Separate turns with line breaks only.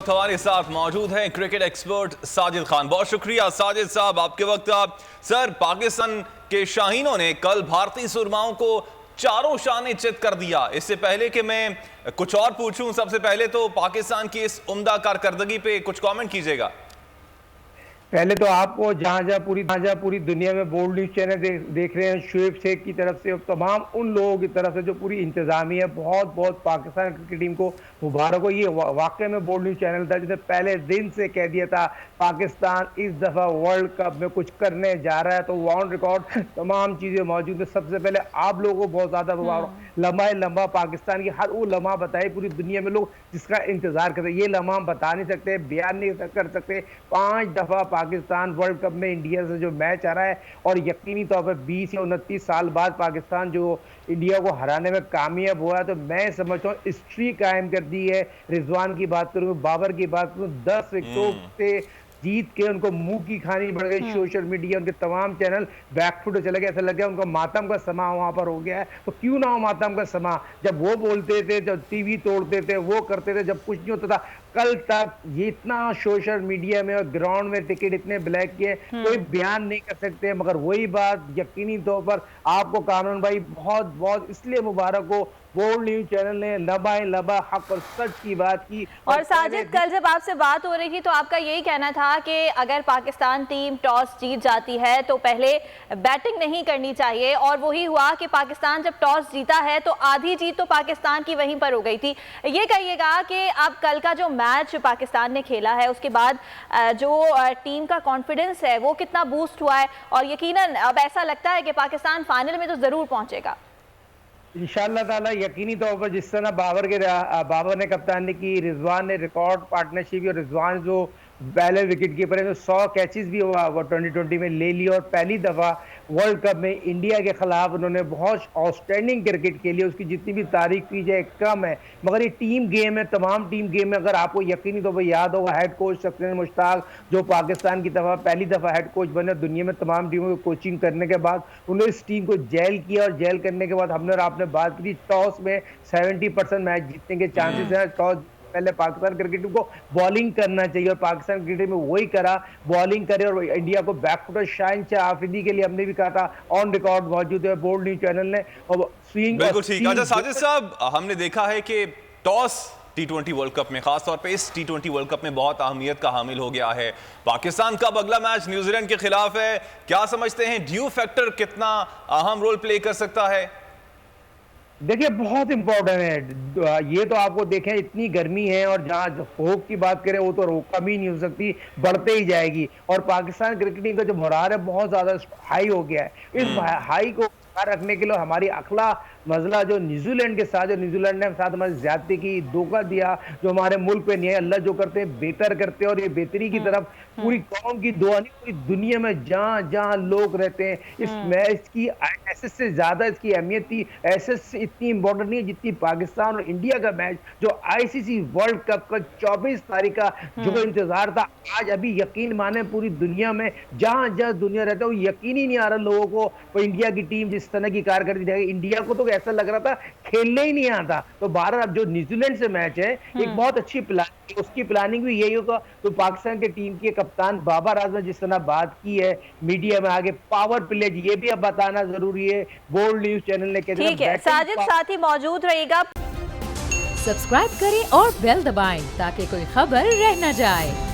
हमारे साथ मौजूद हैं क्रिकेट एक्सपर्ट साजिद खान। बहुत शुक्रिया साजिद साहब, आपके वक्त आप। सर, पाकिस्तान के शाहीनों ने कल भारतीय सुरमाओं को चारों शाने चित कर दिया। इससे पहले कि मैं कुछ और पूछूं, सबसे पहले तो पाकिस्तान की इस उम्दा कारकर्दगी पे कुछ कमेंट कीजिएगा।
पहले तो आपको जहां पूरी दुनिया में बोल्ड न्यूज चैनल देख रहे हैं, शुएब शेख की तरफ से तमाम उन लोगों की तरफ से जो पूरी इंतजामिया है, बहुत बहुत पाकिस्तान क्रिकेट टीम को मुबारक हो। ये वाकई में बोल्ड न्यूज चैनल था जिसने पहले दिन से कह दिया था पाकिस्तान इस दफा वर्ल्ड कप में कुछ करने जा रहा है। तो ऑन रिकॉर्ड तमाम चीजें मौजूद है। सबसे पहले आप लोगों को बहुत ज्यादा लम्बा पाकिस्तान की हर वो लम्हा बताए पूरी दुनिया में लोग जिसका इंतजार करते। ये लम्हा हम बता नहीं सकते, बयान नहीं कर सकते। 5 दफा पाकिस्तान वर्ल्ड कप में इंडिया से जो मैच आ रहा है और यकीनी तौर पर 20 या 29 साल बाद पाकिस्तान जो इंडिया को हराने में कामयाब हुआ है, तो मैं समझता हूँ हिस्ट्री कायम कर दी है। रिजवान की बात करूँ, बाबर की बात करूँ, 10 विकेटों से जीत के उनको मुंह की खानी बढ़ गई। सोशल मीडिया उनके तमाम चैनल बैकफुट चले गए। ऐसा लग गया उनका मातम का समा वहां पर हो गया है। तो क्यों ना हो मातम का समा, जब वो बोलते थे, जब टीवी तोड़ते थे, वो करते थे, जब कुछ नहीं होता था। कल तक ये इतना सोशल मीडिया में और ग्राउंड में टिकट इतने ब्लैक किए, कोई बयान नहीं कर सकते। मगर वही बात यकीनी तौर पर आपको कामरान भाई बहुत बहुत इसलिए मुबारक हो, बोल्ड न्यूज चैनल ने लबा हक और सच की बात की।
और साजिद, कल जब आपसे बात हो रही थी तो आपका यही कहना था कि अगर पाकिस्तान टीम टॉस जीत जाती है तो पहले बैटिंग नहीं करनी चाहिए, और वही हुआ कि पाकिस्तान जब टॉस जीता है तो आधी जीत तो पाकिस्तान की वहीं पर हो गई थी। ये कहिएगा कि अब कल का जो मैच पाकिस्तान ने खेला है उसके बाद जो टीम का कॉन्फिडेंस है वो कितना बूस्ट हुआ है, और यकीनन अब ऐसा लगता है कि पाकिस्तान फाइनल में तो जरूर पहुंचेगा
इंशाअल्लाह ताला। यकीनी तौर पर जिस तरह बाबर ने कप्तानी की, रिजवान ने रिकॉर्ड पार्टनरशिप, और रिजवान जो पहले विकेट कीपर है, तो 100 कैचेस भी हुआ वो 2020 में ले लिया, और पहली दफा वर्ल्ड कप में इंडिया के खिलाफ उन्होंने बहुत आउटस्टैंडिंग क्रिकेट खेली। उसकी जितनी भी तारीफ की जाए कम है। मगर ये टीम गेम है, तमाम टीम गेम है। अगर आपको यकीनी तौर पर याद होगा, हेड कोच सकीन मुश्ताक जो पाकिस्तान की तरफ पहली दफा हेड कोच बने दुनिया में तमाम टीमों की कोचिंग करने के बाद, उन्होंने इस टीम को जेल किया, और जेल करने के बाद हमने और आपने बात की टॉस में 70% मैच जीतने के चांसेस है। टॉस पहले पाकिस्तान क्रिकेट टीम को बॉलिंग करना चाहिए, और पाकिस्तान क्रिकेट में वही करा, बॉलिंग करे और इंडिया को बैकफुटर शाहिन आफरीदी के लिए हमने भी कहा था, ऑन रिकॉर्ड मौजूद है बोल्ड न्यूज चैनल ने। और स्विंग
बिल्कुल ठीक। अच्छा साजिद साहब, हमने देखा है कि टॉस T20 वर्ल्ड कप में, खासतौर पे इस T20 वर्ल्ड कप में बहुत अहमियत का हामिल हो गया है। पाकिस्तान का अगला मैच न्यूजीलैंड के खिलाफ है, क्या समझते हैं ड्यू फैक्टर कितना अहम रोल प्ले कर सकता है?
देखिए बहुत इंपॉर्टेंट है ये। तो आपको देखें इतनी गर्मी है, और जहां होप की बात करें वो तो कमी नहीं हो सकती, बढ़ते ही जाएगी। और पाकिस्तान क्रिकेट टीम का जो मोराल है बहुत ज्यादा हाई हो गया है। इस हाई को रखने के लिए हमारी अखला मजला जो न्यूजीलैंड के साथ, जो न्यूजीलैंड ने साथ हमारी ज्यादती की, धोखा दिया, जो हमारे मुल्क पे नहीं है। अल्लाह जो करते हैं बेहतर करते हैं, और ये बेहतरी की तरफ पूरी कौम की दुआ नहीं, पूरी दुनिया में जहां जहां लोग रहते हैं। इस मैच की एसएस से ज्यादा इसकी अहमियत थी। एसएस इतनी इंपॉर्टेंट नहीं है जितनी पाकिस्तान और इंडिया का मैच, जो आईसीसी वर्ल्ड कप का 24 तारीख का जो इंतजार था, आज अभी यकीन माने पूरी दुनिया में जहां जहां दुनिया रहता है वो यकीन ही नहीं आ रहा लोगों को। वो इंडिया की टीम जिस तरह की कारकर्दगी दिखाई, इंडिया को तो ऐसा लग रहा था खेलने ही नहीं आता। तो 12 अब जो न्यूजीलैंड से मैच है, एक बहुत अच्छी प्लानिंग, उसकी प्लानिंग भी यही होगा। तो पाकिस्तान के टीम के कप्तान बाबर आजम जिस तरह बात की है मीडिया में, आगे पावर प्ले ये भी अब बताना जरूरी है। बोल्ड न्यूज चैनल ने कहा।
ठीक है साजिद, साथ ही मौजूद रहेगा।
सब्सक्राइब करें और बेल दबाएं ताकि कोई खबर रह न जाए।